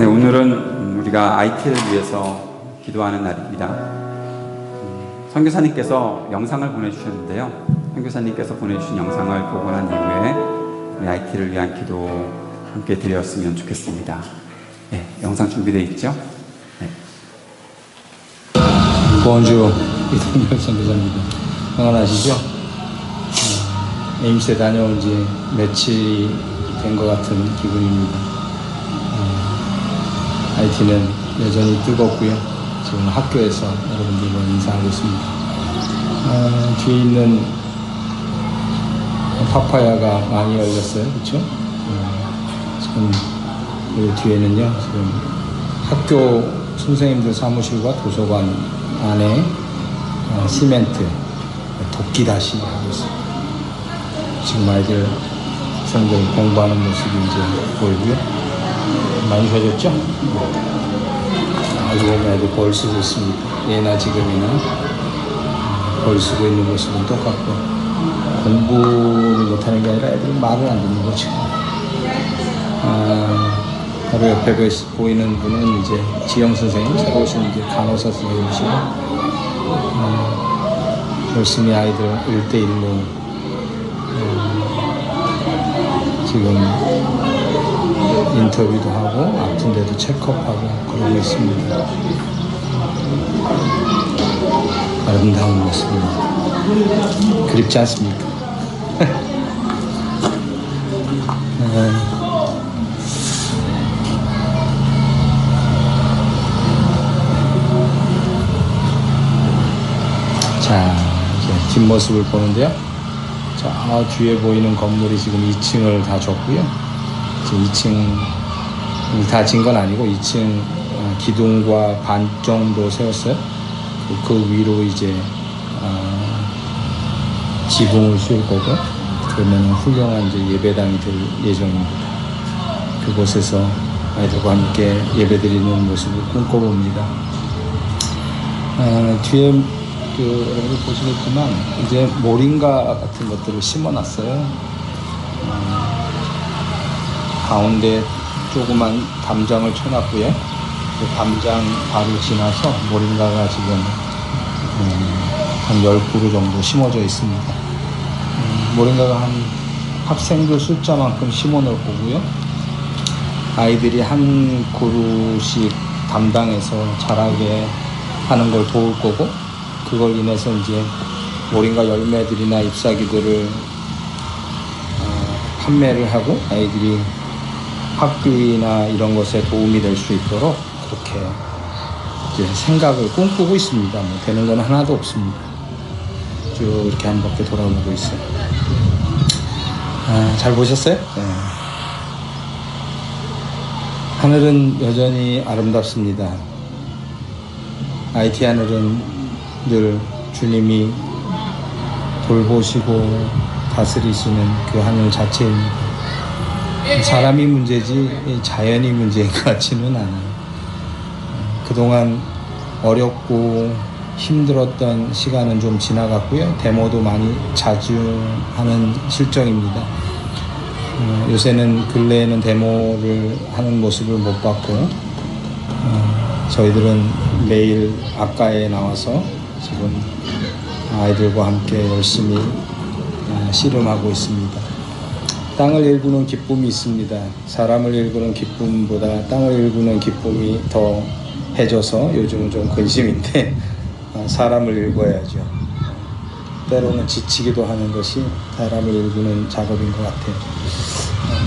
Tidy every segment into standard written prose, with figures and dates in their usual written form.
네, 오늘은 우리가 IT를 위해서 기도하는 날입니다. 선교사님께서 영상을 보내주셨는데요. 선교사님께서 보내주신 영상을 보고 난 이후에 우리 IT를 위한 기도 함께 드렸으면 좋겠습니다. 네, 영상 준비되어 있죠? 네. 보원주 이동열 선교사입니다. 평안하시죠? 에임스에 다녀온 지 며칠이 된 것 같은 기분입니다. IT는 여전히 뜨겁고요. 지금 학교에서 여러분들과 인사하고 있습니다. 뒤에 있는 파파야가 많이 열렸어요. 그렇죠? 지금 그 뒤에는요. 지금 학교 선생님들 사무실과 도서관 안에 시멘트 도끼 다시 하고 있습니다. 지금 아이들 학생들 공부하는 모습이 이제 보이고요. 많이 좋아졌죠? 아주 보면 애들 벌 쓰고 있습니다. 예나 지금이나 벌 쓰고 있는 모습은 똑같고, 공부를 못하는 게 아니라 애들은 말을 안 듣는 거죠. 바로 옆에 보이는 분은 이제 지영 선생님, 새로 오신 이제 간호사 선생님이시고, 열심히 아이들 1대1로 지금 인터뷰도 하고 아픈데도 체크업하고 그러고 있습니다. 아름다운 모습입니다. 그립지 않습니까? 자, 이제 뒷모습을 보는데요. 자, 뒤에 보이는 건물이 지금 2층을 다 줬고요. 2층 다 진 건 아니고 2층 기둥과 반 정도 세웠어요. 그 위로 이제 지붕을 씌울 거고, 그러면 훌륭한 이제 예배당이 될 예정입니다. 그곳에서 아이들과 함께 예배드리는 모습을 꿈꿔봅니다. 뒤에 여러분 보시겠지만 이제 모링가 같은 것들을 심어놨어요. 가운데 조그만 담장을 쳐놨고요. 그 담장 바로 지나서 모링가가 지금 한 10그루 정도 심어져 있습니다. 모링가가 한 학생들 숫자만큼 심어 놓을 거고요. 아이들이 한 그루씩 담당해서 자라게 하는 걸 도울 거고, 그걸 인해서 이제 모링가 열매들이나 잎사귀들을 판매를 하고 아이들이 학비나 이런 것에 도움이 될 수 있도록 그렇게 이제 생각을 꿈꾸고 있습니다. 뭐 되는 건 하나도 없습니다. 쭉 이렇게 한 바퀴 돌아보고 있어요. 잘 보셨어요? 네. 하늘은 여전히 아름답습니다. IT 하늘은 늘 주님이 돌보시고 다스리시는 그 하늘 자체입니다. 사람이 문제지 자연이 문제인 것 같지는 않아요. 그동안 어렵고 힘들었던 시간은 좀 지나갔고요. 데모도 많이 자주 하는 실정입니다. 요새는 근래에는 데모를 하는 모습을 못 봤고, 저희들은 매일 악가에 나와서 지금 아이들과 함께 열심히 씨름하고 있습니다. 땅을 일구는 기쁨이 있습니다. 사람을 일구는 기쁨보다 땅을 일구는 기쁨이 더 해져서 요즘은 좀 근심인데, 사람을 일궈야죠. 때로는 지치기도 하는 것이 사람을 일구는 작업인 것 같아요.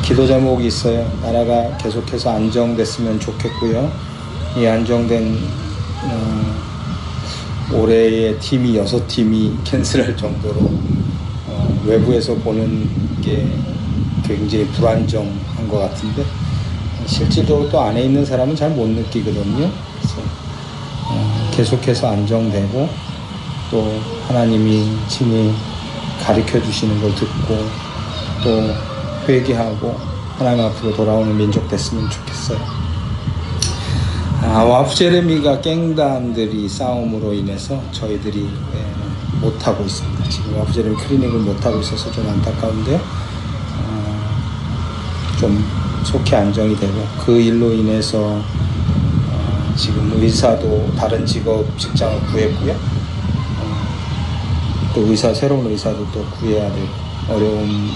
기도 제목이 있어요. 나라가 계속해서 안정됐으면 좋겠고요. 이 안정된 올해의 팀이 6팀이 캔슬할 정도로 외부에서 보는 게 굉장히 불안정한 것 같은데, 실질적으로 또 안에 있는 사람은 잘 못 느끼거든요. 그래서 계속해서 안정되고, 또 하나님이 친히 가르쳐 주시는 걸 듣고 또 회개하고 하나님 앞으로 돌아오는 민족 됐으면 좋겠어요. 와프 제레미가 깽단들이 싸움으로 인해서 저희들이 못하고 있습니다. 지금 와프 제레미 클리닉을 못하고 있어서 좀 안타까운데요. 좀 좋게 안정이 되고 그 일로 인해서 지금 의사도 다른 직장을 구했고요. 또 새로운 의사도 또 구해야 될 어려움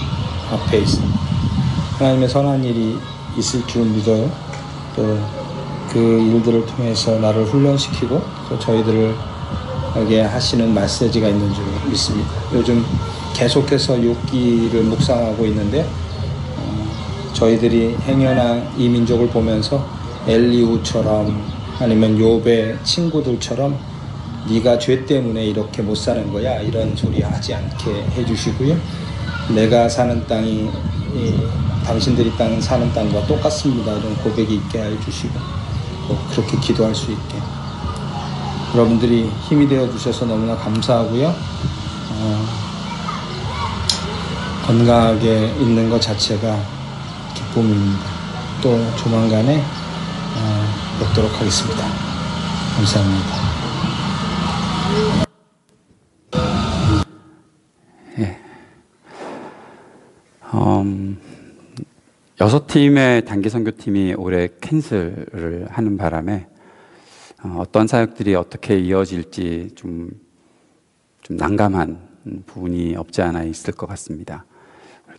앞에 있습니다. 하나님의 선한 일이 있을 줄 믿어요. 또 그 일들을 통해서 나를 훈련시키고 또 저희들에게 하시는 메시지가 있는 줄 믿습니다. 요즘 계속해서 욥기를 묵상하고 있는데 저희들이 행여나 이 민족을 보면서 엘리후처럼 아니면 욥의 친구들처럼 네가 죄 때문에 이렇게 못 사는 거야 이런 소리 하지 않게 해주시고요. 내가 사는 땅이 당신들이 사는 땅과 똑같습니다 이런 고백이 있게 해주시고 그렇게 기도할 수 있게 여러분들이 힘이 되어 주셔서 너무나 감사하고요. 건강하게 있는 것 자체가 기쁨입니다. 또 조만간에 뵙도록 하겠습니다. 감사합니다. 예. 6팀의 단기 선교팀이 올해 캔슬을 하는 바람에 어떤 사역들이 어떻게 이어질지 좀 난감한 부분이 없지 않아 있을 것 같습니다.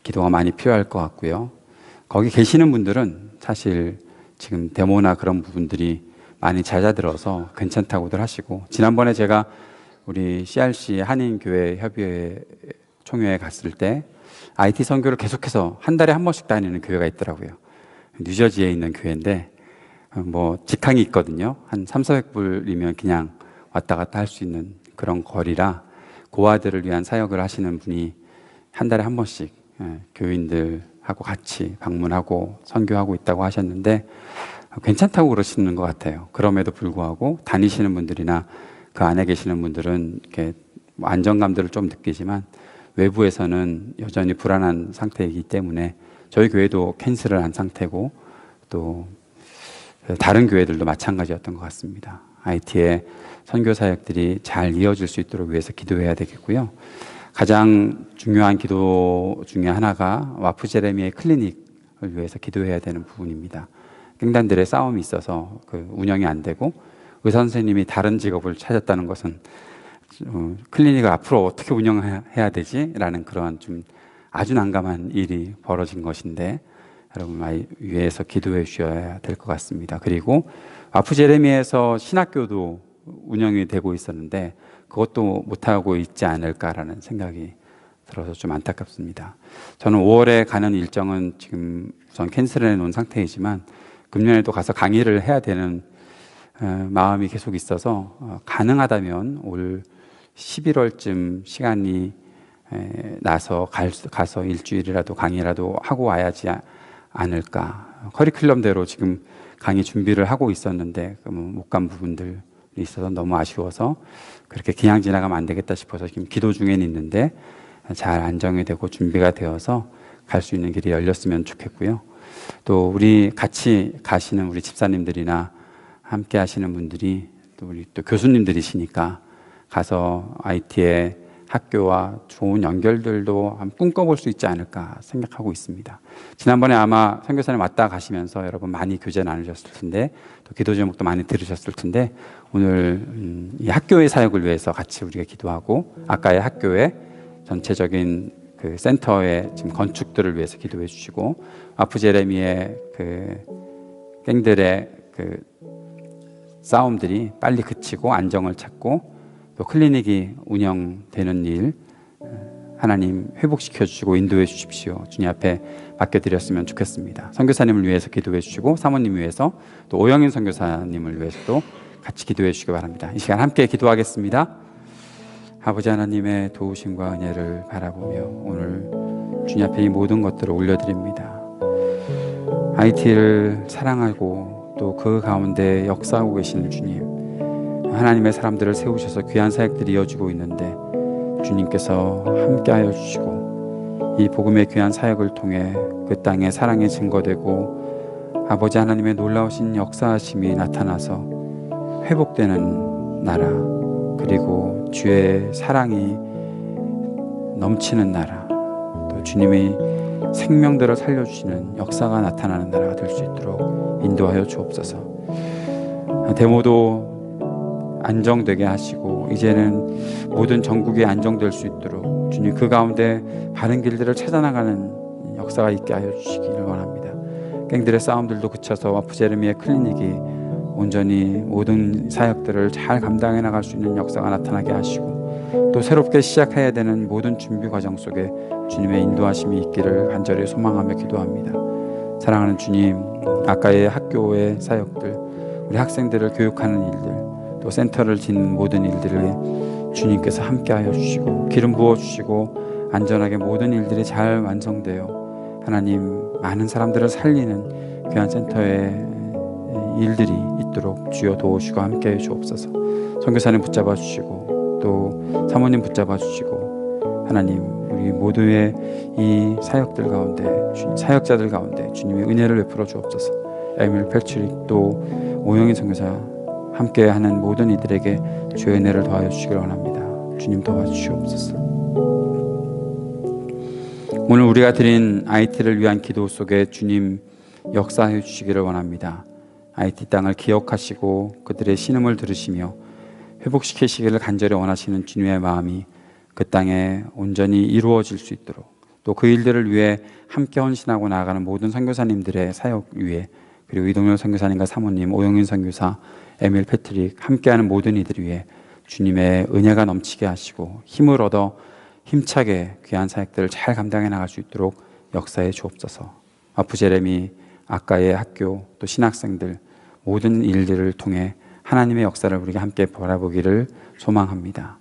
기도가 많이 필요할 것 같고요. 거기 계시는 분들은 사실 지금 데모나 그런 부분들이 많이 잦아들어서 괜찮다고들 하시고, 지난번에 제가 우리 CRC 한인교회 협의회 총회에 갔을 때 IT 선교를 계속해서 한 달에 한 번씩 다니는 교회가 있더라고요. 뉴저지에 있는 교회인데 직항이 있거든요. 한 300~400불이면 그냥 왔다 갔다 할 수 있는 그런 거리라 고아들을 위한 사역을 하시는 분이 한 달에 한 번씩 교인들하고 같이 방문하고 선교하고 있다고 하셨는데 괜찮다고 그러시는 것 같아요. 그럼에도 불구하고 다니시는 분들이나 그 안에 계시는 분들은 이렇게 안정감들을 좀 느끼지만 외부에서는 여전히 불안한 상태이기 때문에 저희 교회도 캔슬을 한 상태고 또 다른 교회들도 마찬가지였던 것 같습니다. IT의 선교 사역들이 잘 이어질 수 있도록 위해서 기도해야 되겠고요. 가장 중요한 기도 중에 하나가 와프 제레미의 클리닉을 위해서 기도해야 되는 부분입니다. 갱단들의 싸움이 있어서 운영이 안 되고 의사 선생님이 다른 직업을 찾았다는 것은 클리닉을 앞으로 어떻게 운영해야 되지? 라는 그런 좀 아주 난감한 일이 벌어진 것인데 여러분 위해서 기도해 주셔야 될 것 같습니다. 그리고 와프 제레미에서 신학교도 운영이 되고 있었는데 그것도 못하고 있지 않을까라는 생각이 들어서 좀 안타깝습니다. 저는 5월에 가는 일정은 지금 우선 캔슬해 놓은 상태이지만 금년에도 가서 강의를 해야 되는 마음이 계속 있어서 가능하다면 올 11월쯤 시간이 나서 가서 일주일이라도 강의라도 하고 와야지 않을까. 커리큘럼대로 지금 강의 준비를 하고 있었는데 못 간 부분들이 있어서 너무 아쉬워서 그렇게 그냥 지나가면 안 되겠다 싶어서 지금 기도 중에는 있는데 잘 안정이 되고 준비가 되어서 갈 수 있는 길이 열렸으면 좋겠고요. 또 우리 같이 가시는 우리 집사님들이나 함께 하시는 분들이 또 우리 또 교수님들이시니까 가서 IT의 학교와 좋은 연결들도 한번 꿈꿔볼 수 있지 않을까 생각하고 있습니다. 지난번에 아마 선교사님 왔다 가시면서 여러분 많이 교제 나누셨을 텐데 또 기도 제목도 많이 들으셨을 텐데 오늘 이 학교의 사역을 위해서 같이 우리가 기도하고 아까의 학교의 전체적인 그 센터의 지금 건축들을 위해서 기도해 주시고 와프 제레미의 그 갱들의 그 싸움들이 빨리 그치고 안정을 찾고 또 클리닉이 운영되는 일 하나님 회복시켜 주시고 인도해 주십시오. 주님 앞에 맡겨드렸으면 좋겠습니다. 선교사님을 위해서 기도해 주시고 사모님 위해서 또 오영인 선교사님을 위해서도 같이 기도해 주시기 바랍니다. 이 시간 함께 기도하겠습니다. 아버지 하나님의 도우심과 은혜를 바라보며 오늘 주님 앞에 이 모든 것들을 올려드립니다. IT를 사랑하고 또 그 가운데 역사하고 계시는 주님, 하나님의 사람들을 세우셔서 귀한 사역들이 이어지고 있는데 주님께서 함께하여 주시고 이 복음의 귀한 사역을 통해 그 땅에 사랑이 증거되고 아버지 하나님의 놀라우신 역사하심이 나타나서 회복되는 나라, 그리고 주의 사랑이 넘치는 나라, 또 주님의 생명들을 살려주시는 역사가 나타나는 나라가 될 수 있도록 인도하여 주옵소서. 데모도 안정되게 하시고 이제는 모든 전국이 안정될 수 있도록 주님 그 가운데 바른 길들을 찾아나가는 역사가 있게 하여 주시기를 원합니다. 갱들의 싸움들도 그쳐서 와프제르미의 클리닉이 온전히 모든 사역들을 잘 감당해 나갈 수 있는 역사가 나타나게 하시고 또 새롭게 시작해야 되는 모든 준비 과정 속에 주님의 인도하심이 있기를 간절히 소망하며 기도합니다. 사랑하는 주님, 아까의 학교의 사역들, 우리 학생들을 교육하는 일들, 또 센터를 짓는 모든 일들을 주님께서 함께하여 주시고 기름 부어주시고 안전하게 모든 일들이 잘 완성되어 하나님 많은 사람들을 살리는 귀한 센터의 일들이 있도록 주여 도우시고 함께해 주옵소서. 선교사님 붙잡아 주시고 또 사모님 붙잡아 주시고 하나님 우리 모두의 이 사역들 가운데 사역자들 가운데 주님의 은혜를 베풀어 주옵소서. 에밀 펠츠릭 또 오영인 선교사 함께하는 모든 이들에게 주의 은혜를 더하여 주시길 원합니다. 주님 도와주시옵소서. 오늘 우리가 드린 IT를 위한 기도 속에 주님 역사해 주시기를 원합니다. IT 땅을 기억하시고 그들의 신음을 들으시며 회복시키시기를 간절히 원하시는 주님의 마음이 그 땅에 온전히 이루어질 수 있도록 또 그 일들을 위해 함께 헌신하고 나아가는 모든 선교사님들의 사역 위에 그리고 이동열 선교사님과 사모님, 오영인 선교사, 에밀 패트릭 함께하는 모든 이들 위해 주님의 은혜가 넘치게 하시고 힘을 얻어 힘차게 귀한 사역들을 잘 감당해 나갈 수 있도록 역사해 주옵소서. 와프제레미, 아까의 학교, 또 신학생들 모든 일들을 통해 하나님의 역사를 우리가 함께 바라보기를 소망합니다.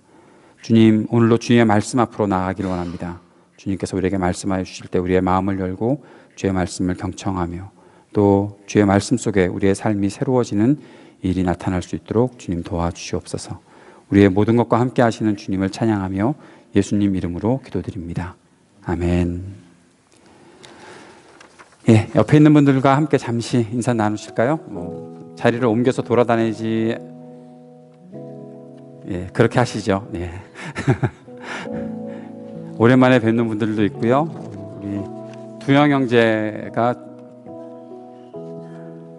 주님, 오늘도 주님의 말씀 앞으로 나아가기를 원합니다. 주님께서 우리에게 말씀하여 주실 때 우리의 마음을 열고 주의 말씀을 경청하며 또 주의 말씀 속에 우리의 삶이 새로워지는 일이 나타날 수 있도록 주님 도와주시옵소서. 우리의 모든 것과 함께 하시는 주님을 찬양하며 예수님 이름으로 기도드립니다. 아멘. 예, 옆에 있는 분들과 함께 잠시 인사 나누실까요? 자리를 옮겨서 돌아다니지, 예, 그렇게 하시죠. 예. 오랜만에 뵙는 분들도 있고요. 우리 두영 형제가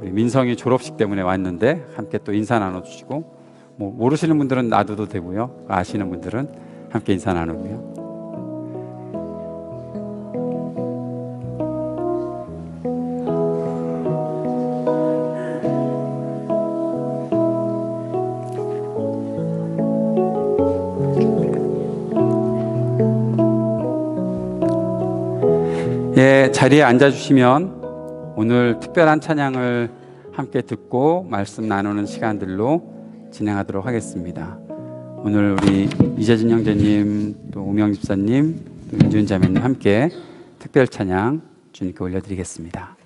우리 민성이 졸업식 때문에 왔는데 함께 또 인사 나눠주시고, 뭐 모르시는 분들은 놔둬도 되고요. 아시는 분들은 함께 인사 나누고요. 예, 자리에 앉아주시면 오늘 특별한 찬양을 함께 듣고 말씀 나누는 시간들로 진행하도록 하겠습니다. 오늘 우리 이재진 형제님, 또 우명 집사님, 또 윤지훈 자매님 함께 특별 찬양 주님께 올려드리겠습니다.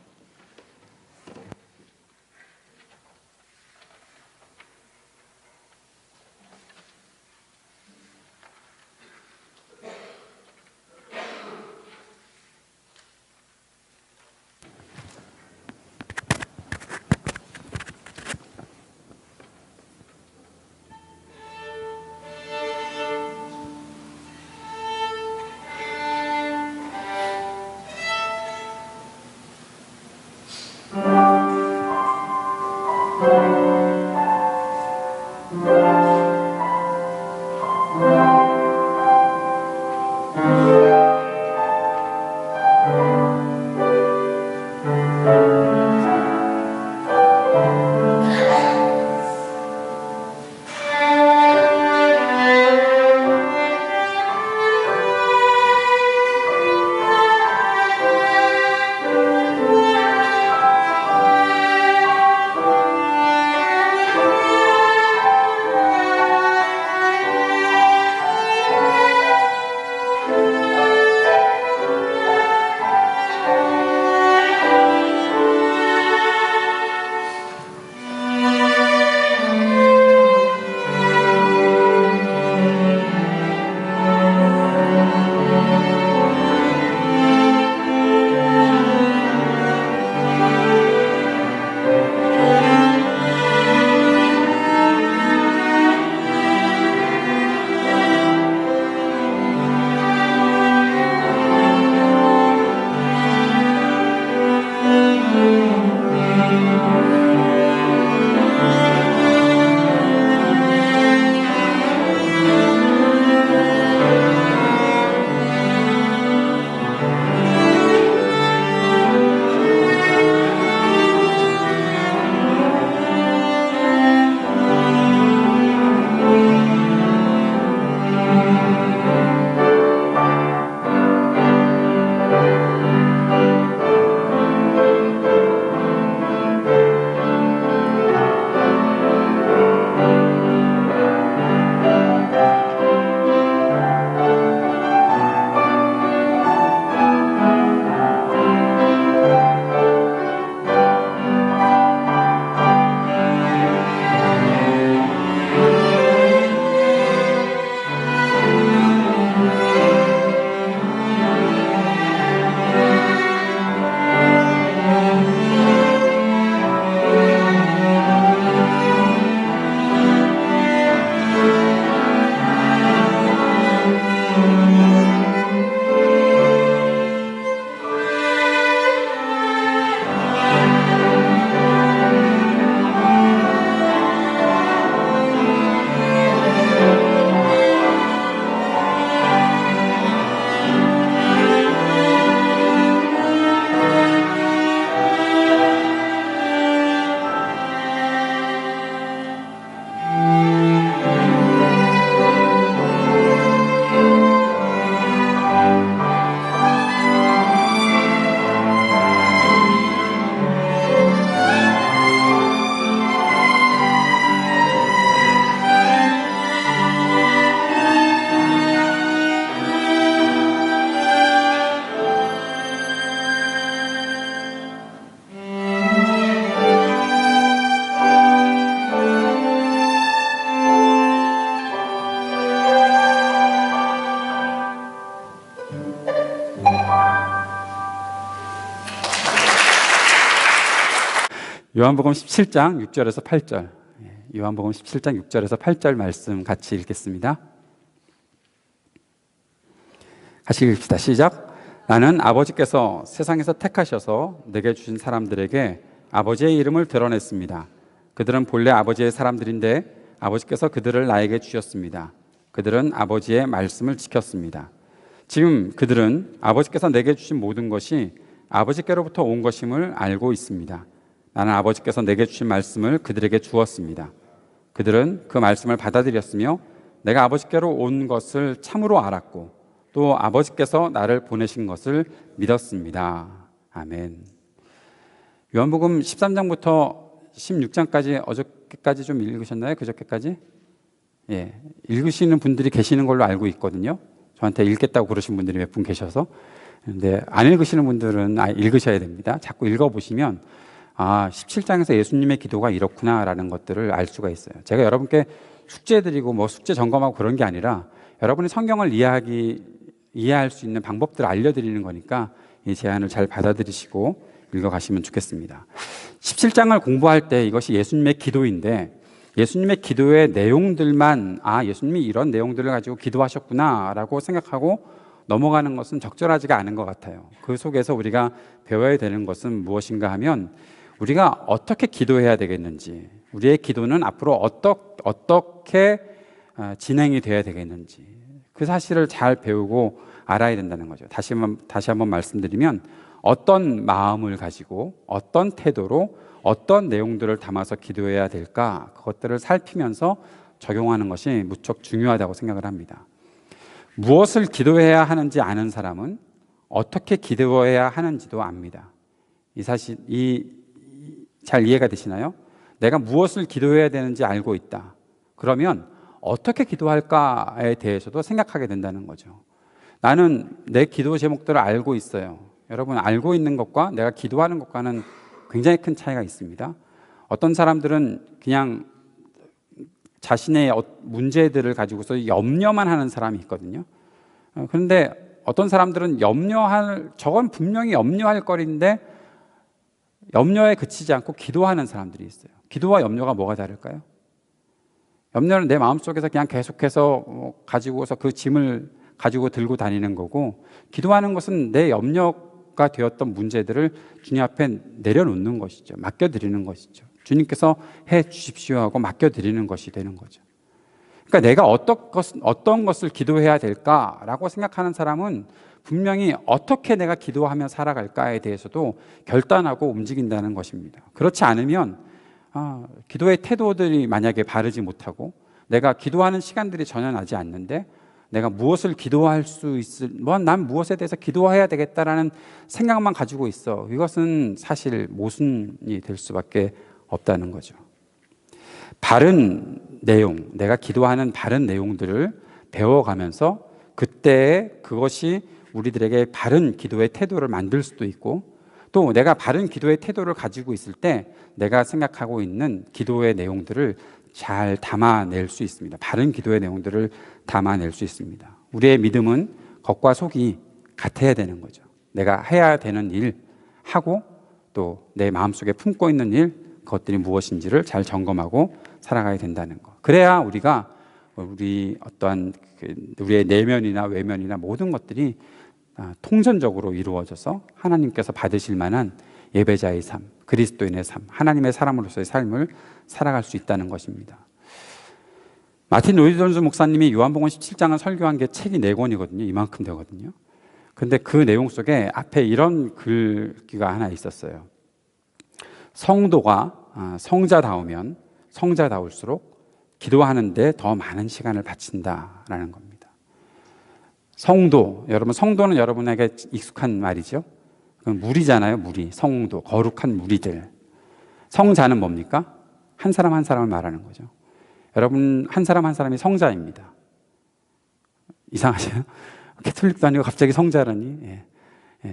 요한복음 17장 6절에서 8절. 요한복음 17장 6절에서 8절 말씀 같이 읽겠습니다. 같이 읽읍시다. 시작. 나는 아버지께서 세상에서 택하셔서 내게 주신 사람들에게 아버지의 이름을 드러냈습니다. 그들은 본래 아버지의 사람들인데 아버지께서 그들을 나에게 주셨습니다. 그들은 아버지의 말씀을 지켰습니다. 지금 그들은 아버지께서 내게 주신 모든 것이 아버지께로부터 온 것임을 알고 있습니다. 나는 아버지께서 내게 주신 말씀을 그들에게 주었습니다. 그들은 그 말씀을 받아들였으며 내가 아버지께로 온 것을 참으로 알았고 또 아버지께서 나를 보내신 것을 믿었습니다. 아멘. 요한복음 13장부터 16장까지 어저께까지 좀 읽으셨나요? 그저께까지? 예, 읽으시는 분들이 계시는 걸로 알고 있거든요. 저한테 읽겠다고 그러신 분들이 몇 분 계셔서. 근데 안 읽으시는 분들은 읽으셔야 됩니다. 자꾸 읽어보시면 17장에서 예수님의 기도가 이렇구나라는 것들을 알 수가 있어요. 제가 여러분께 숙제 드리고 뭐 숙제 점검하고 그런 게 아니라 여러분이 성경을 이해할 수 있는 방법들을 알려드리는 거니까 이 제안을 잘 받아들이시고 읽어가시면 좋겠습니다. 17장을 공부할 때 이것이 예수님의 기도인데 예수님의 기도의 내용들만 예수님이 이런 내용들을 가지고 기도하셨구나라고 생각하고 넘어가는 것은 적절하지가 않은 것 같아요. 그 속에서 우리가 배워야 되는 것은 무엇인가 하면 우리가 어떻게 기도해야 되겠는지, 우리의 기도는 앞으로 어떻게 진행이 돼야 되겠는지 그 사실을 잘 배우고 알아야 된다는 거죠. 다시 한번 말씀드리면 어떤 마음을 가지고 어떤 태도로 어떤 내용들을 담아서 기도해야 될까 그것들을 살피면서 적용하는 것이 무척 중요하다고 생각을 합니다. 무엇을 기도해야 하는지 아는 사람은 어떻게 기도해야 하는지도 압니다. 이 사실 잘 이해가 되시나요? 내가 무엇을 기도해야 되는지 알고 있다. 그러면 어떻게 기도할까에 대해서도 생각하게 된다는 거죠. 나는 내 기도 제목들을 알고 있어요. 여러분, 알고 있는 것과 내가 기도하는 것과는 굉장히 큰 차이가 있습니다. 어떤 사람들은 그냥 자신의 문제들을 가지고서 염려만 하는 사람이 있거든요. 그런데 어떤 사람들은 저건 분명히 염려할 거리인데 염려에 그치지 않고 기도하는 사람들이 있어요. 기도와 염려가 뭐가 다를까요? 염려는 내 마음속에서 그냥 계속해서 가지고서 그 짐을 가지고 들고 다니는 거고, 기도하는 것은 내 염려가 되었던 문제들을 주님 앞에 내려놓는 것이죠. 맡겨드리는 것이죠. 주님께서 해 주십시오 하고 맡겨드리는 것이 되는 거죠. 그러니까 내가 어떤 것을 기도해야 될까라고 생각하는 사람은 분명히 어떻게 내가 기도하며 살아갈까에 대해서도 결단하고 움직인다는 것입니다. 그렇지 않으면 기도의 태도들이 만약에 바르지 못하고 내가 기도하는 시간들이 전혀 나지 않는데 내가 무엇을 기도할 수 난 무엇에 대해서 기도해야 되겠다라는 생각만 가지고 있어. 이것은 사실 모순이 될 수밖에 없다는 거죠. 바른 내용, 내가 기도하는 바른 내용들을 배워가면서 그때 그것이 우리들에게 바른 기도의 태도를 만들 수도 있고, 또 내가 바른 기도의 태도를 가지고 있을 때 내가 생각하고 있는 기도의 내용들을 잘 담아낼 수 있습니다. 바른 기도의 내용들을 담아낼 수 있습니다. 우리의 믿음은 겉과 속이 같아야 되는 거죠. 내가 해야 되는 일 하고 또 내 마음속에 품고 있는 일, 그것들이 무엇인지를 잘 점검하고 살아가야 된다는 것. 그래야 우리의 내면이나 외면이나 모든 것들이 통전적으로 이루어져서 하나님께서 받으실 만한 예배자의 삶, 그리스도인의 삶, 하나님의 사람으로서의 삶을 살아갈 수 있다는 것입니다. 마틴 로이드 존스 목사님이 요한복음 17장을 설교한 게 책이 4권이거든요. 이만큼 되거든요. 그런데 그 내용 속에 앞에 이런 글귀가 하나 있었어요. 성도가 성자다우면 성자다울수록 기도하는데 더 많은 시간을 바친다라는 겁니다. 성도는 여러분에게 익숙한 말이죠. 무리잖아요. 무리, 성도, 거룩한 무리들. 성자는 뭡니까? 한 사람 한 사람을 말하는 거죠. 여러분, 한 사람 한 사람이 성자입니다. 이상하죠? 캐톨릭도 아니고 갑자기 성자라니.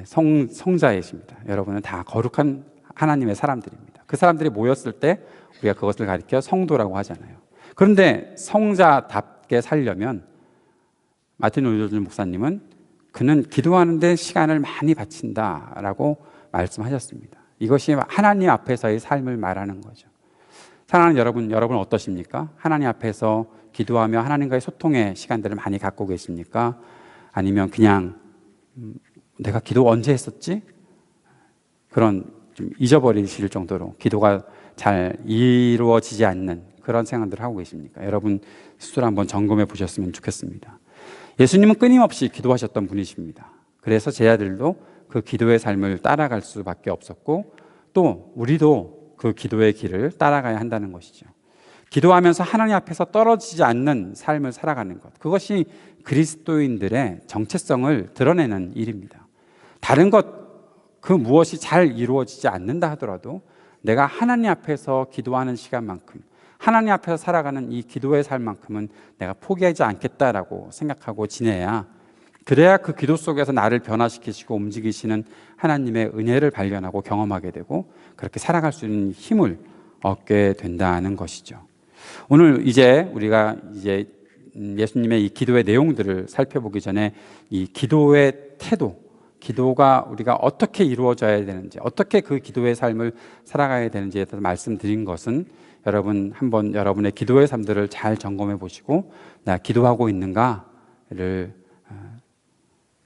성자이십니다. 여러분은 다 거룩한 하나님의 사람들입니다. 그 사람들이 모였을 때 우리가 그것을 가리켜 성도라고 하잖아요. 그런데 성자답게 살려면 마틴 로이드 존스 목사님은 그는 기도하는 데 시간을 많이 바친다라고 말씀하셨습니다. 이것이 하나님 앞에서의 삶을 말하는 거죠. 사랑하는 여러분 어떠십니까? 하나님 앞에서 기도하며 하나님과의 소통의 시간들을 많이 갖고 계십니까? 아니면 그냥 내가 기도 언제 했었지? 그런 좀 잊어버리실 정도로 기도가 잘 이루어지지 않는 그런 생각들을 하고 계십니까? 여러분 스스로 한번 점검해 보셨으면 좋겠습니다. 예수님은 끊임없이 기도하셨던 분이십니다. 그래서 제자들도 그 기도의 삶을 따라갈 수밖에 없었고 또 우리도 그 기도의 길을 따라가야 한다는 것이죠. 기도하면서 하나님 앞에서 떨어지지 않는 삶을 살아가는 것, 그것이 그리스도인들의 정체성을 드러내는 일입니다. 다른 것 그 무엇이 잘 이루어지지 않는다 하더라도 내가 하나님 앞에서 기도하는 시간만큼, 하나님 앞에서 살아가는 이 기도의 삶만큼은 내가 포기하지 않겠다라고 생각하고 지내야, 그래야 그 기도 속에서 나를 변화시키시고 움직이시는 하나님의 은혜를 발견하고 경험하게 되고 그렇게 살아갈 수 있는 힘을 얻게 된다는 것이죠. 오늘 우리가 예수님의 이 기도의 내용들을 살펴보기 전에 이 기도의 태도, 기도가 우리가 어떻게 이루어져야 되는지, 어떻게 그 기도의 삶을 살아가야 되는지에 대해서 말씀드린 것은 여러분 한번 여러분의 기도의 삶들을 잘 점검해 보시고 나 기도하고 있는가를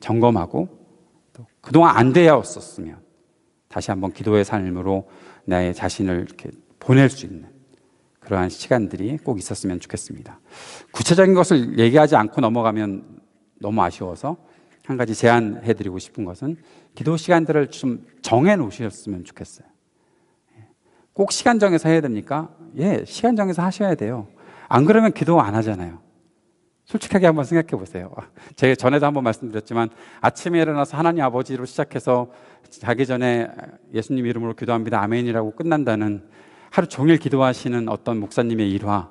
점검하고 또 그동안 안 되었었으면 다시 한번 기도의 삶으로 나의 자신을 이렇게 보낼 수 있는 그러한 시간들이 꼭 있었으면 좋겠습니다. 구체적인 것을 얘기하지 않고 넘어가면 너무 아쉬워서 한 가지 제안해드리고 싶은 것은 기도 시간들을 좀 정해 놓으셨으면 좋겠어요. 꼭 시간 정해서 해야 됩니까? 예, 시간 정해서 하셔야 돼요. 안 그러면 기도 안 하잖아요. 솔직하게 한번 생각해 보세요. 제가 전에도 한번 말씀드렸지만 아침에 일어나서 하나님 아버지로 시작해서 자기 전에 예수님 이름으로 기도합니다 아멘이라고 끝난다는 하루 종일 기도하시는 어떤 목사님의 일화,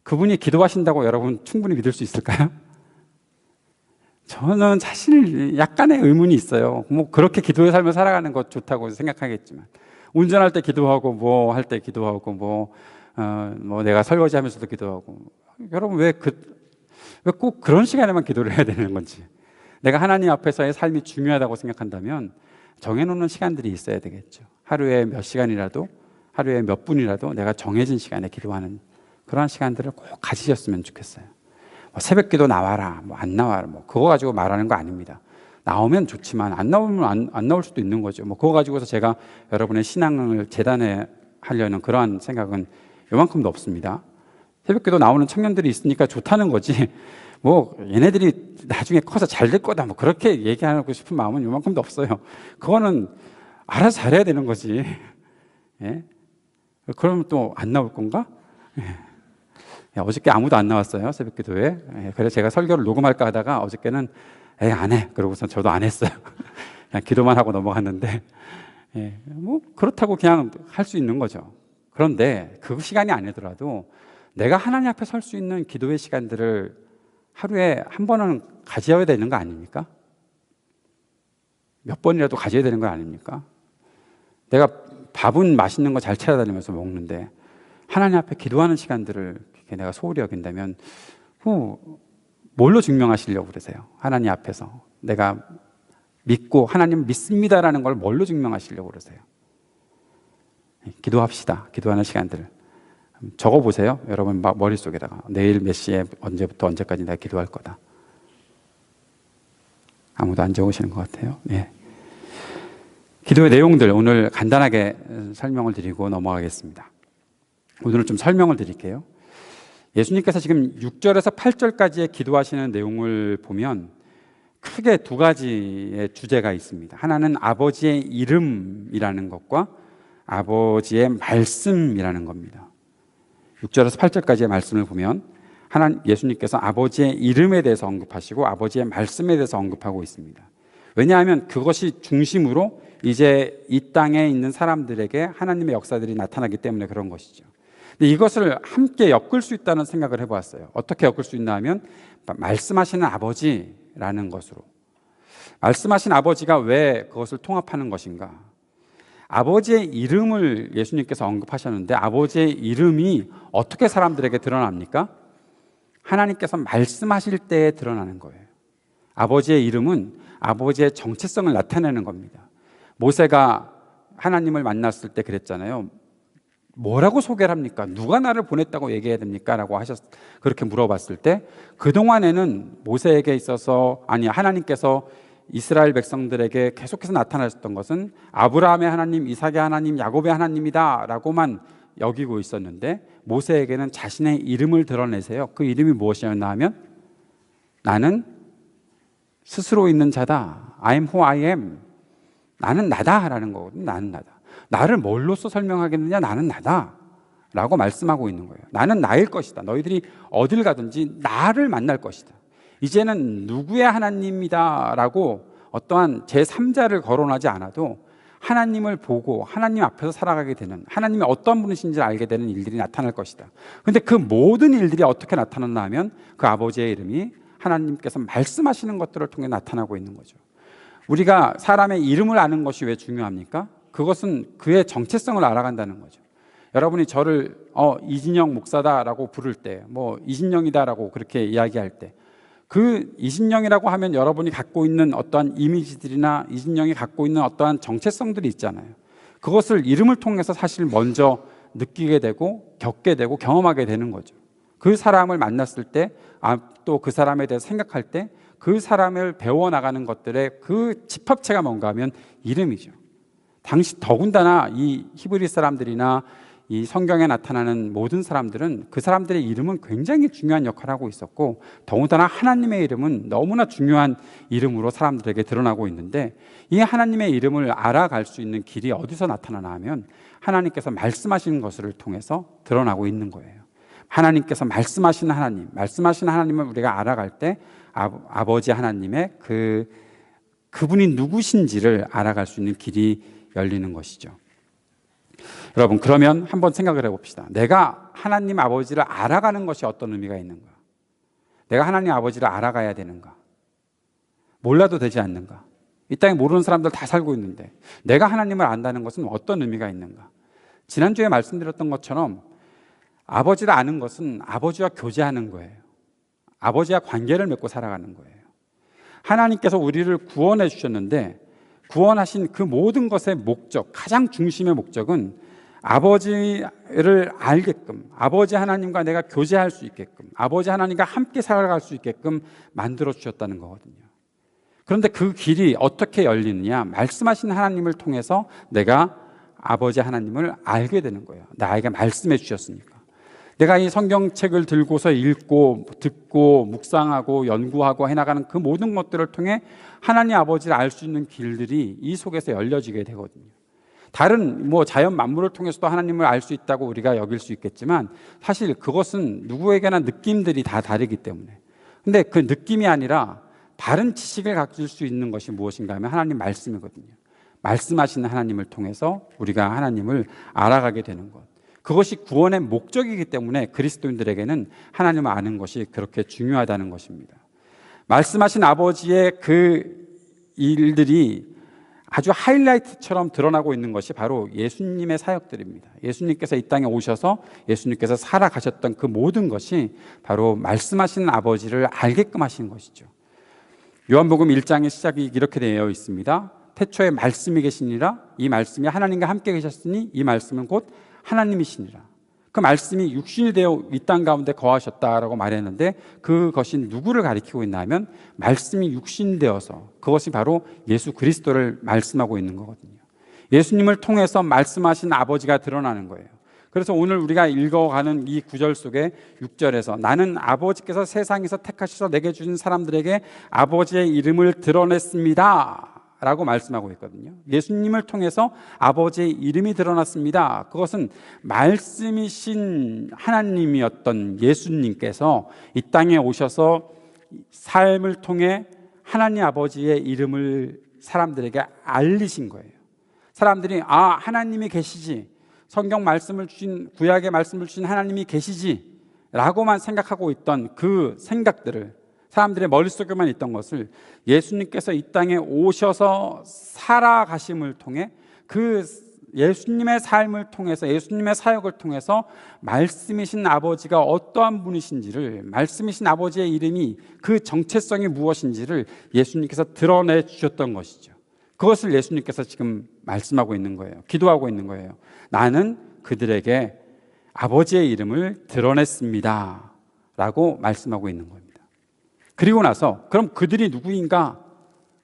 그분이 기도하신다고 여러분 충분히 믿을 수 있을까요? 저는 사실 약간의 의문이 있어요. 뭐 그렇게 기도의 삶을 살아가는 것 좋다고 생각하겠지만 운전할 때 기도하고 뭐 할 때 기도하고 뭐 내가 설거지하면서도 기도하고, 여러분 왜 꼭 그런 시간에만 기도를 해야 되는 건지, 내가 하나님 앞에서의 삶이 중요하다고 생각한다면 정해놓는 시간들이 있어야 되겠죠. 하루에 몇 시간이라도, 하루에 몇 분이라도 내가 정해진 시간에 기도하는 그런 시간들을 꼭 가지셨으면 좋겠어요. 새벽 기도 나와라, 안 나와라, 그거 가지고 말하는 거 아닙니다. 나오면 좋지만 안 나오면 안 나올 수도 있는 거죠. 그거 가지고서 제가 여러분의 신앙을 재단해 하려는 그러한 생각은 요만큼도 없습니다. 새벽 기도 나오는 청년들이 있으니까 좋다는 거지, 얘네들이 나중에 커서 잘 될 거다, 그렇게 얘기하고 싶은 마음은 요만큼도 없어요. 그거는 알아서 잘해야 되는 거지. 예? 그러면 또 안 나올 건가? 예. 어저께 아무도 안 나왔어요, 새벽 기도에. 예. 그래서 제가 설교를 녹음할까 하다가 어저께는 안 해. 그러고서 저도 안 했어요. 그냥 기도만 하고 넘어갔는데, 예. 그렇다고 그냥 할 수 있는 거죠. 그런데 그 시간이 아니더라도 내가 하나님 앞에 설 수 있는 기도의 시간들을 하루에 한 번은 가져야 되는 거 아닙니까? 몇 번이라도 가져야 되는 거 아닙니까? 내가 밥은 맛있는 거 잘 찾아다니면서 먹는데 하나님 앞에 기도하는 시간들을 내가 소홀히 여긴다면 뭘로 증명하시려고 그러세요? 하나님 앞에서 내가 믿고 하나님 믿습니다라는 걸 뭘로 증명하시려고 그러세요? 기도합시다. 기도하는 시간들 적어보세요. 여러분 머릿속에다가 내일 몇 시에 언제부터 언제까지 내가 기도할 거다. 아무도 안 적으시는 것 같아요. 예. 기도의 내용들 오늘 간단하게 설명을 드리고 넘어가겠습니다. 오늘은 좀 설명을 드릴게요. 예수님께서 지금 6절에서 8절까지의 기도하시는 내용을 보면 크게 두 가지의 주제가 있습니다. 하나는 아버지의 이름이라는 것과 아버지의 말씀이라는 겁니다. 6절에서 8절까지의 말씀을 보면 예수님께서 아버지의 이름에 대해서 언급하시고 아버지의 말씀에 대해서 언급하고 있습니다. 왜냐하면 그것이 중심으로 이제 이 땅에 있는 사람들에게 하나님의 역사들이 나타나기 때문에 그런 것이죠. 근데 이것을 함께 엮을 수 있다는 생각을 해보았어요. 어떻게 엮을 수 있나 하면 말씀하시는 아버지라는 것으로. 말씀하신 아버지가 왜 그것을 통합하는 것인가? 아버지의 이름을 예수님께서 언급하셨는데 아버지의 이름이 어떻게 사람들에게 드러납니까? 하나님께서 말씀하실 때에 드러나는 거예요. 아버지의 이름은 아버지의 정체성을 나타내는 겁니다. 모세가 하나님을 만났을 때 그랬잖아요. 뭐라고 소개를 합니까? 누가 나를 보냈다고 얘기해야 됩니까? 라고 그렇게 물어봤을 때 그동안에는 모세에게 있어서 하나님께서 이스라엘 백성들에게 계속해서 나타나셨던 것은 아브라함의 하나님, 이삭의 하나님, 야곱의 하나님이다 라고만 여기고 있었는데 모세에게는 자신의 이름을 드러내세요. 그 이름이 무엇이었나 하면 나는 스스로 있는 자다. I am who I am. 나는 나다라는 거거든요. 나는 나다. 나를 뭘로써 설명하겠느냐? 나는 나다 라고 말씀하고 있는 거예요. 나는 나일 것이다. 너희들이 어딜 가든지 나를 만날 것이다. 이제는 누구의 하나님이다 라고 어떠한 제3자를 거론하지 않아도 하나님을 보고 하나님 앞에서 살아가게 되는, 하나님이 어떤 분이신지 알게 되는 일들이 나타날 것이다. 그런데 그 모든 일들이 어떻게 나타났나 하면 그 아버지의 이름이 하나님께서 말씀하시는 것들을 통해 나타나고 있는 거죠. 우리가 사람의 이름을 아는 것이 왜 중요합니까? 그것은 그의 정체성을 알아간다는 거죠. 여러분이 저를 이진영 목사다라고 부를 때, 이진영이다라고 그렇게 이야기할 때, 그 이진영이라고 하면 여러분이 갖고 있는 어떠한 이미지들이나 이진영이 갖고 있는 어떠한 정체성들이 있잖아요. 그것을 이름을 통해서 사실 먼저 느끼게 되고 겪게 되고 경험하게 되는 거죠. 그 사람을 만났을 때, 또 그 사람에 대해서 생각할 때 그 사람을 배워나가는 것들의 그 집합체가 뭔가 하면 이름이죠. 더군다나 이 히브리 사람들이나 이 성경에 나타나는 모든 사람들은 그 사람들의 이름은 굉장히 중요한 역할을 하고 있었고, 더군다나 하나님의 이름은 너무나 중요한 이름으로 사람들에게 드러나고 있는데, 이 하나님의 이름을 알아갈 수 있는 길이 어디서 나타나나 하면 하나님께서 말씀하시는 것을 통해서 드러나고 있는 거예요. 하나님께서 말씀하시는 하나님을 우리가 알아갈 때 아버지 하나님의 그분이 누구신지를 알아갈 수 있는 길이 열리는 것이죠. 여러분, 그러면 한번 생각을 해봅시다. 내가 하나님 아버지를 알아가는 것이 어떤 의미가 있는가? 내가 하나님 아버지를 알아가야 되는가? 몰라도 되지 않는가? 이 땅에 모르는 사람들 다 살고 있는데 내가 하나님을 안다는 것은 어떤 의미가 있는가? 지난주에 말씀드렸던 것처럼 아버지를 아는 것은 아버지와 교제하는 거예요. 아버지와 관계를 맺고 살아가는 거예요. 하나님께서 우리를 구원해 주셨는데 구원하신 그 모든 것의 목적, 가장 중심의 목적은 아버지를 알게끔, 아버지 하나님과 내가 교제할 수 있게끔, 아버지 하나님과 함께 살아갈 수 있게끔 만들어 주셨다는 거거든요. 그런데 그 길이 어떻게 열리느냐? 말씀하신 하나님을 통해서 내가 아버지 하나님을 알게 되는 거예요. 나에게 말씀해 주셨으니까. 내가 이 성경책을 들고서 읽고 듣고 묵상하고 연구하고 해나가는 그 모든 것들을 통해 하나님 아버지를 알 수 있는 길들이 이 속에서 열려지게 되거든요. 다른 자연 만물을 통해서도 하나님을 알 수 있다고 우리가 여길 수 있겠지만 사실 그것은 누구에게나 느낌들이 다 다르기 때문에, 근데 그 느낌이 아니라 다른 지식을 가질 수 있는 것이 무엇인가 하면 하나님 말씀이거든요. 말씀하시는 하나님을 통해서 우리가 하나님을 알아가게 되는 것, 그것이 구원의 목적이기 때문에 그리스도인들에게는 하나님을 아는 것이 그렇게 중요하다는 것입니다. 말씀하신 아버지의 그 일들이 아주 하이라이트처럼 드러나고 있는 것이 바로 예수님의 사역들입니다. 예수님께서 이 땅에 오셔서 예수님께서 살아가셨던 그 모든 것이 바로 말씀하시는 아버지를 알게끔 하신 것이죠. 요한복음 1장의 시작이 이렇게 되어 있습니다. 태초에 말씀이 계시니라, 이 말씀이 하나님과 함께 계셨으니 이 말씀은 곧 하나님이시니라. 그 말씀이 육신이 되어 이 땅 가운데 거하셨다라고 말했는데 그것이 누구를 가리키고 있나 하면 말씀이 육신되어서, 그것이 바로 예수 그리스도를 말씀하고 있는 거거든요. 예수님을 통해서 말씀하신 아버지가 드러나는 거예요. 그래서 오늘 우리가 읽어가는 이 구절 속에 6절에서 나는 아버지께서 세상에서 택하셔서 내게 주신 사람들에게 아버지의 이름을 드러냈습니다 라고 말씀하고 있거든요. 예수님을 통해서 아버지의 이름이 드러났습니다. 그것은 말씀이신 하나님이었던 예수님께서 이 땅에 오셔서 삶을 통해 하나님 아버지의 이름을 사람들에게 알리신 거예요. 사람들이 하나님이 계시지, 성경 말씀을 주신, 구약의 말씀을 주신 하나님이 계시지 라고만 생각하고 있던 그 생각들을, 사람들의 머릿속에만 있던 것을 예수님께서 이 땅에 오셔서 살아가심을 통해 그 예수님의 삶을 통해서, 예수님의 사역을 통해서 말씀이신 아버지가 어떠한 분이신지를, 말씀이신 아버지의 이름이, 그 정체성이 무엇인지를 예수님께서 드러내 주셨던 것이죠. 그것을 예수님께서 지금 말씀하고 있는 거예요. 기도하고 있는 거예요. 나는 그들에게 아버지의 이름을 드러냈습니다 라고 말씀하고 있는 겁니다. 그리고 나서 그럼 그들이 누구인가,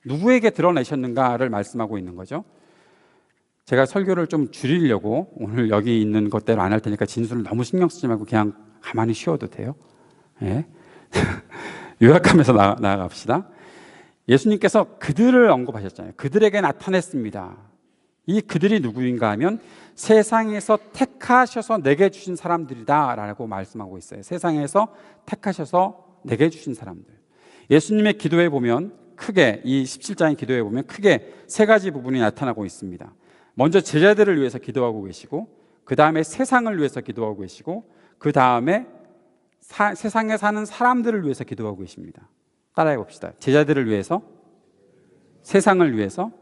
누구에게 드러내셨는가를 말씀하고 있는 거죠. 제가 설교를 좀 줄이려고 오늘 여기 있는 것대로 안 할 테니까 진술을 너무 신경 쓰지 말고 그냥 가만히 쉬어도 돼요. 예. 요약하면서 나아갑시다. 예수님께서 그들을 언급하셨잖아요. 그들에게 나타냈습니다. 이 그들이 누구인가 하면 세상에서 택하셔서 내게 주신 사람들이다 라고 말씀하고 있어요. 세상에서 택하셔서 내게 주신 사람들. 예수님의 기도에 보면 크게, 이 17장의 기도에 보면 크게 세 가지 부분이 나타나고 있습니다. 먼저 제자들을 위해서 기도하고 계시고, 그 다음에 세상을 위해서 기도하고 계시고, 그 다음에 세상에 사는 사람들을 위해서 기도하고 계십니다. 따라해 봅시다. 제자들을 위해서, 세상을 위해서,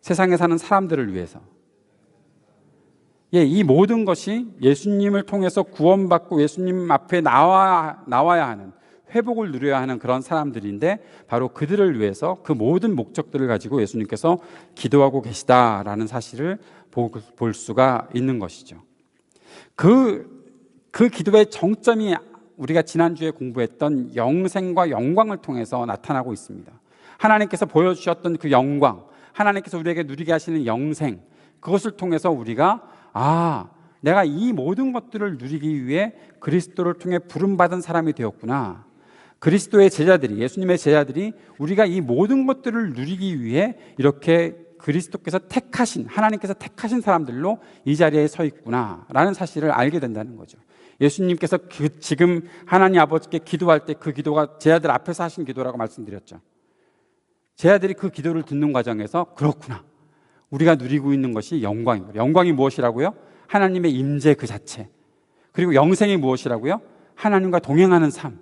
세상에 사는 사람들을 위해서. 예, 이 모든 것이 예수님을 통해서 구원받고 예수님 앞에 나와야 하는, 회복을 누려야 하는 그런 사람들인데, 바로 그들을 위해서 그 모든 목적들을 가지고 예수님께서 기도하고 계시다라는 사실을 볼 수가 있는 것이죠. 그 기도의 정점이 우리가 지난주에 공부했던 영생과 영광을 통해서 나타나고 있습니다. 하나님께서 보여주셨던 그 영광, 하나님께서 우리에게 누리게 하시는 영생, 그것을 통해서 우리가 내가 이 모든 것들을 누리기 위해 그리스도를 통해 부름받은 사람이 되었구나. 그리스도의 제자들이, 예수님의 제자들이 우리가 이 모든 것들을 누리기 위해 이렇게 그리스도께서 택하신, 하나님께서 택하신 사람들로 이 자리에 서 있구나라는 사실을 알게 된다는 거죠. 예수님께서 지금 하나님 아버지께 기도할 때 그 기도가 제자들 앞에서 하신 기도라고 말씀드렸죠. 제자들이 그 기도를 듣는 과정에서 그렇구나, 우리가 누리고 있는 것이 영광입니다. 영광이 무엇이라고요? 하나님의 임재 그 자체. 그리고 영생이 무엇이라고요? 하나님과 동행하는 삶.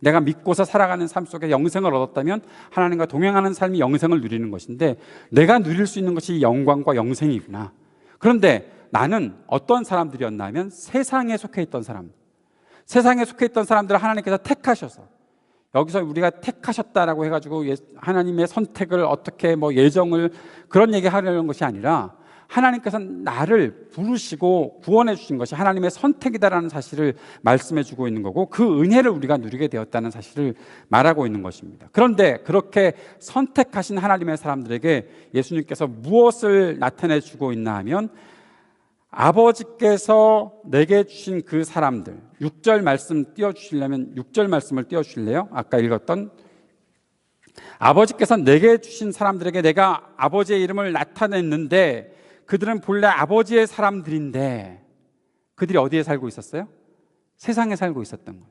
내가 믿고서 살아가는 삶 속에 영생을 얻었다면 하나님과 동행하는 삶이 영생을 누리는 것인데, 내가 누릴 수 있는 것이 영광과 영생이구나. 그런데 나는 어떤 사람들이었나 하면 세상에 속해 있던 사람, 세상에 속해 있던 사람들을 하나님께서 택하셔서, 여기서 우리가 택하셨다라고 해가지고 하나님의 선택을 어떻게 예정을 그런 얘기 하려는 것이 아니라, 하나님께서 나를 부르시고 구원해 주신 것이 하나님의 선택이다라는 사실을 말씀해 주고 있는 거고, 그 은혜를 우리가 누리게 되었다는 사실을 말하고 있는 것입니다. 그런데 그렇게 선택하신 하나님의 사람들에게 예수님께서 무엇을 나타내 주고 있나 하면, 아버지께서 내게 주신 그 사람들, 6절 말씀 띄워주시려면 6절 말씀을 띄워주실래요? 아까 읽었던 아버지께서 내게 주신 사람들에게 내가 아버지의 이름을 나타냈는데, 그들은 본래 아버지의 사람들인데 그들이 어디에 살고 있었어요? 세상에 살고 있었던 거예요.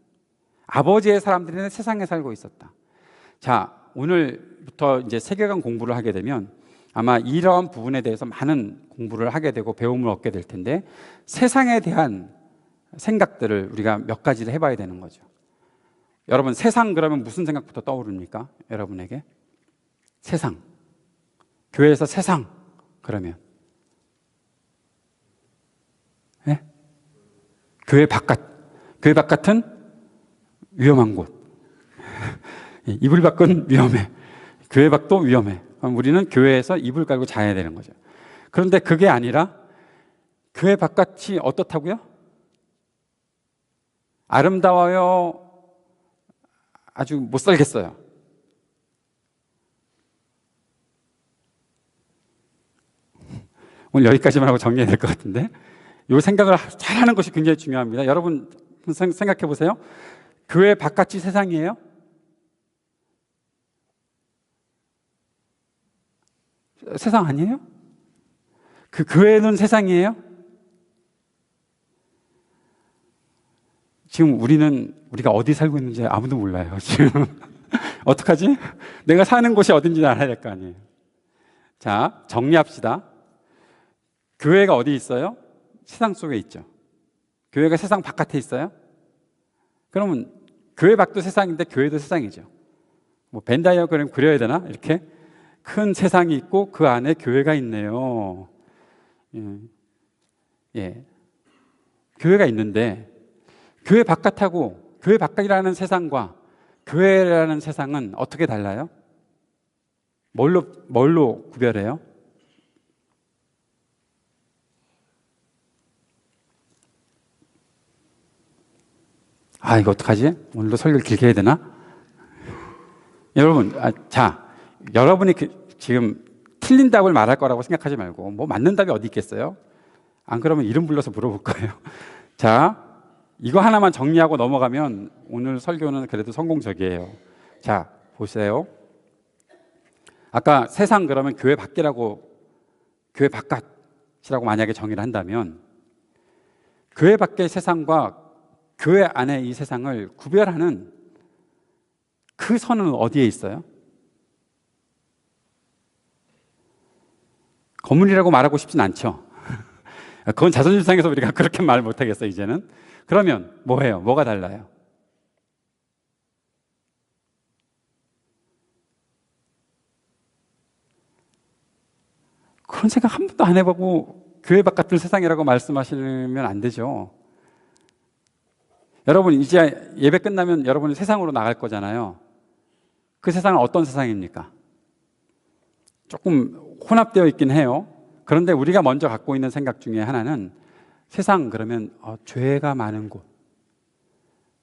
아버지의 사람들인데 세상에 살고 있었다. 자, 오늘부터 이제 세계관 공부를 하게 되면 아마 이러한 부분에 대해서 많은 공부를 하게 되고 배움을 얻게 될 텐데, 세상에 대한 생각들을 우리가 몇 가지를 해봐야 되는 거죠. 여러분, 세상 그러면 무슨 생각부터 떠오릅니까? 여러분에게 세상, 교회에서 세상 그러면 교회 바깥은 위험한 곳. 이불 밖은 위험해. 교회 밖도 위험해. 우리는 교회에서 이불 깔고 자야 되는 거죠. 그런데 그게 아니라 교회 바깥이 어떻다고요? 아름다워요? 아주 못 살겠어요. 오늘 여기까지만 하고 정리해야 될 것 같은데, 이 생각을 잘 하는 것이 굉장히 중요합니다. 여러분 생각해 보세요. 교회 바깥이 세상이에요? 세상 아니에요? 그 교회는 세상이에요? 지금 우리가 어디 살고 있는지 아무도 몰라요. 지금 어떡하지? 내가 사는 곳이 어딘지 알아야 될 거 아니에요. 자, 정리합시다. 교회가 어디 있어요? 세상 속에 있죠. 교회가 세상 바깥에 있어요? 그러면 교회 밖도 세상인데 교회도 세상이죠. 벤 다이어그램 그려야 되나? 이렇게 큰 세상이 있고 그 안에 교회가 있네요. 예. 교회가 있는데, 교회 바깥하고 교회 바깥이라는 세상과 교회라는 세상은 어떻게 달라요? 뭘로 구별해요? 아, 이거 어떡하지? 오늘도 설교를 길게 해야 되나? 여러분, 여러분이 지금 틀린 답을 말할 거라고 생각하지 말고, 뭐 맞는 답이 어디 있겠어요? 안 그러면 이름 불러서 물어볼 거예요. 자, 이거 하나만 정리하고 넘어가면 오늘 설교는 그래도 성공적이에요. 자, 보세요. 아까 세상 그러면 교회 바깥이라고 만약에 정의를 한다면, 교회 밖의 세상과 교회 안의 이 세상을 구별하는 그 선은 어디에 있어요? 건물이라고 말하고 싶진 않죠. 그건 자존심상해서 우리가 그렇게 말 못하겠어 이제는. 그러면 뭐예요? 뭐가 달라요? 그런 생각 한 번도 안 해보고 교회 바깥을 세상이라고 말씀하시면 안 되죠. 여러분 이제 예배 끝나면 여러분이 세상으로 나갈 거잖아요. 그 세상은 어떤 세상입니까? 조금 혼합되어 있긴 해요. 그런데 우리가 먼저 갖고 있는 생각 중에 하나는 세상 그러면 죄가 많은 곳,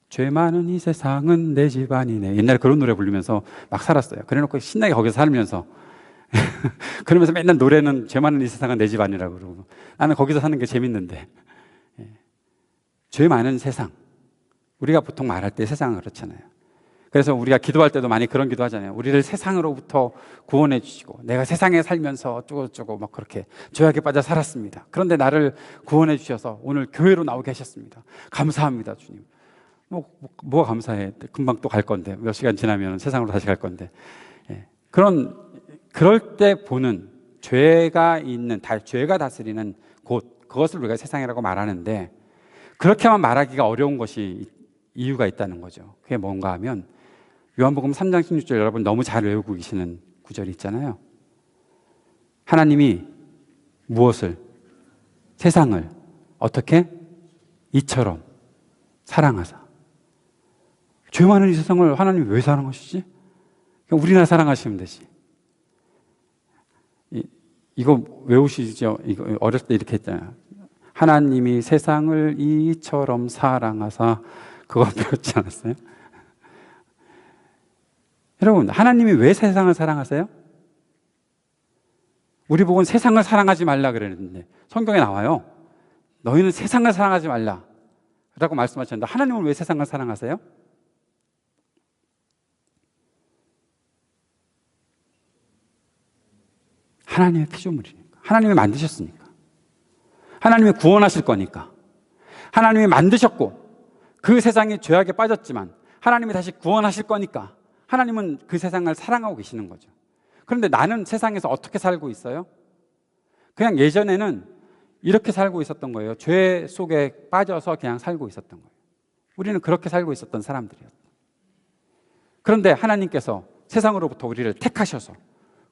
죄 많은 이 세상은 내 집안이네. 옛날에 그런 노래 부르면서 막 살았어요. 그래놓고 신나게 거기서 살면서 그러면서 맨날 노래는 죄 많은 이 세상은 내 집안이라고 그러고, 나는 거기서 사는 게 재밌는데. 죄 많은 세상, 우리가 보통 말할 때 세상은 그렇잖아요. 그래서 우리가 기도할 때도 많이 그런 기도 하잖아요. 우리를 세상으로부터 구원해 주시고, 내가 세상에 살면서 어쩌고저쩌고 막 그렇게 죄악에 빠져 살았습니다. 그런데 나를 구원해 주셔서 오늘 교회로 나오게 하셨습니다. 감사합니다, 주님. 뭐가 감사해? 금방 또 갈 건데, 몇 시간 지나면 세상으로 다시 갈 건데. 그럴 때 보는 죄가 다스리는 곳, 그것을 우리가 세상이라고 말하는데, 그렇게만 말하기가 어려운 것이 이유가 있다는 거죠. 그게 뭔가 하면 요한복음 3장 16절, 여러분 너무 잘 외우고 계시는 구절이 있잖아요. 하나님이 무엇을? 세상을 어떻게? 이처럼 사랑하사. 죄 많은 이 세상을 하나님이 왜 사랑하시지? 그냥 우리나 사랑하시면 되지. 이거 외우시죠? 이거 어렸을 때 이렇게 했잖아요. 하나님이 세상을 이처럼 사랑하사. 그거 배웠지 않았어요? 여러분, 하나님이 왜 세상을 사랑하세요? 우리 보고는 세상을 사랑하지 말라 그랬는데 성경에 나와요. 너희는 세상을 사랑하지 말라 라고 말씀하셨는데, 하나님은 왜 세상을 사랑하세요? 하나님의 피조물이니까, 하나님이 만드셨으니까, 하나님이 구원하실 거니까. 하나님이 만드셨고 그 세상이 죄악에 빠졌지만 하나님이 다시 구원하실 거니까 하나님은 그 세상을 사랑하고 계시는 거죠. 그런데 나는 세상에서 어떻게 살고 있어요? 그냥 예전에는 이렇게 살고 있었던 거예요. 죄 속에 빠져서 그냥 살고 있었던 거예요. 우리는 그렇게 살고 있었던 사람들이었어요. 그런데 하나님께서 세상으로부터 우리를 택하셔서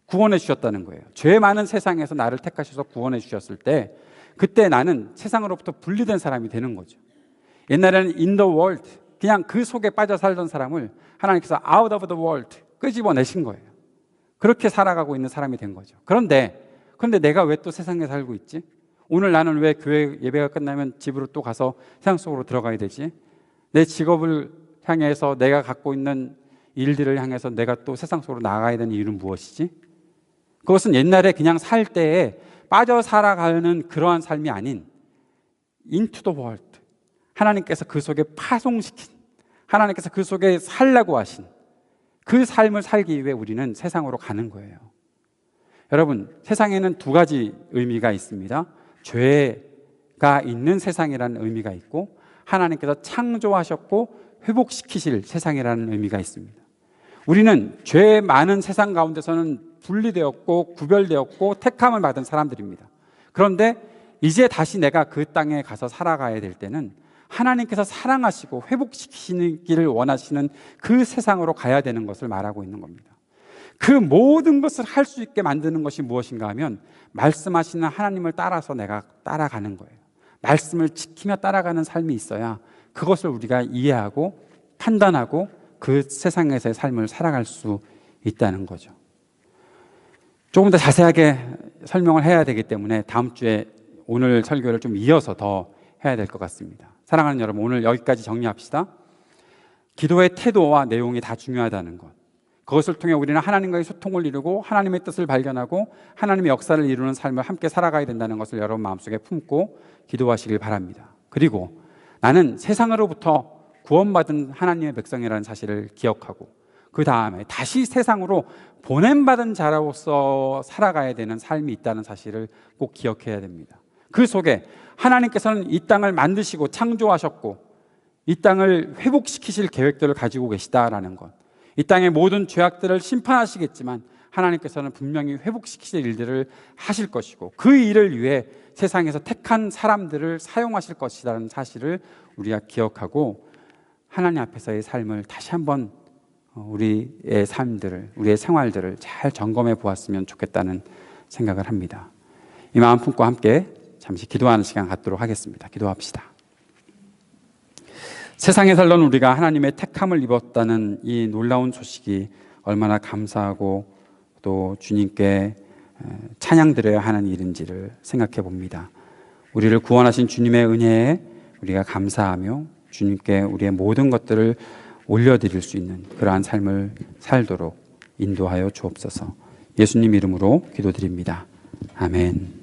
구원해 주셨다는 거예요. 죄 많은 세상에서 나를 택하셔서 구원해 주셨을 때, 그때 나는 세상으로부터 분리된 사람이 되는 거죠. 옛날에는 in the world, 그냥 그 속에 빠져 살던 사람을 하나님께서 out of the world 끄집어내신 거예요. 그렇게 살아가고 있는 사람이 된 거죠. 그런데 내가 왜 또 세상에 살고 있지? 오늘 나는 왜 교회 예배가 끝나면 집으로 또 가서 세상 속으로 들어가야 되지? 내 직업을 향해서, 내가 갖고 있는 일들을 향해서 내가 또 세상 속으로 나가야 되는 이유는 무엇이지? 그것은 옛날에 그냥 살 때에 빠져 살아가는 그러한 삶이 아닌 into the world, 하나님께서 그 속에 파송시킨, 하나님께서 그 속에 살라고 하신 그 삶을 살기 위해 우리는 세상으로 가는 거예요. 여러분, 세상에는 두 가지 의미가 있습니다. 죄가 있는 세상이라는 의미가 있고, 하나님께서 창조하셨고 회복시키실 세상이라는 의미가 있습니다. 우리는 죄 많은 세상 가운데서는 분리되었고 구별되었고 택함을 받은 사람들입니다. 그런데 이제 다시 내가 그 땅에 가서 살아가야 될 때는 하나님께서 사랑하시고 회복시키시기를 원하시는 그 세상으로 가야 되는 것을 말하고 있는 겁니다. 그 모든 것을 할 수 있게 만드는 것이 무엇인가 하면, 말씀하시는 하나님을 따라서 내가 따라가는 거예요. 말씀을 지키며 따라가는 삶이 있어야 그것을 우리가 이해하고 판단하고 그 세상에서의 삶을 살아갈 수 있다는 거죠. 조금 더 자세하게 설명을 해야 되기 때문에 다음 주에 오늘 설교를 좀 이어서 더 해야 될 것 같습니다. 사랑하는 여러분, 오늘 여기까지 정리합시다. 기도의 태도와 내용이 다 중요하다는 것, 그것을 통해 우리는 하나님과의 소통을 이루고 하나님의 뜻을 발견하고 하나님의 역사를 이루는 삶을 함께 살아가야 된다는 것을 여러분 마음속에 품고 기도하시길 바랍니다. 그리고 나는 세상으로부터 구원받은 하나님의 백성이라는 사실을 기억하고 그 다음에 다시 세상으로 보냄받은 자로서 살아가야 되는 삶이 있다는 사실을 꼭 기억해야 됩니다. 그 속에 하나님께서는 이 땅을 만드시고 창조하셨고 이 땅을 회복시키실 계획들을 가지고 계시다라는 것, 이 땅의 모든 죄악들을 심판하시겠지만 하나님께서는 분명히 회복시키실 일들을 하실 것이고 그 일을 위해 세상에서 택한 사람들을 사용하실 것이라는 사실을 우리가 기억하고 하나님 앞에서의 삶을 다시 한번 우리의 삶들을, 우리의 생활들을 잘 점검해 보았으면 좋겠다는 생각을 합니다. 이 마음 품고 함께 잠시 기도하는 시간 갖도록 하겠습니다. 기도합시다. 세상에 살던 우리가 하나님의 택함을 입었다는 이 놀라운 소식이 얼마나 감사하고 또 주님께 찬양드려야 하는 일인지를 생각해 봅니다. 우리를 구원하신 주님의 은혜에 우리가 감사하며 주님께 우리의 모든 것들을 올려드릴 수 있는 그러한 삶을 살도록 인도하여 주옵소서. 예수님 이름으로 기도드립니다. 아멘.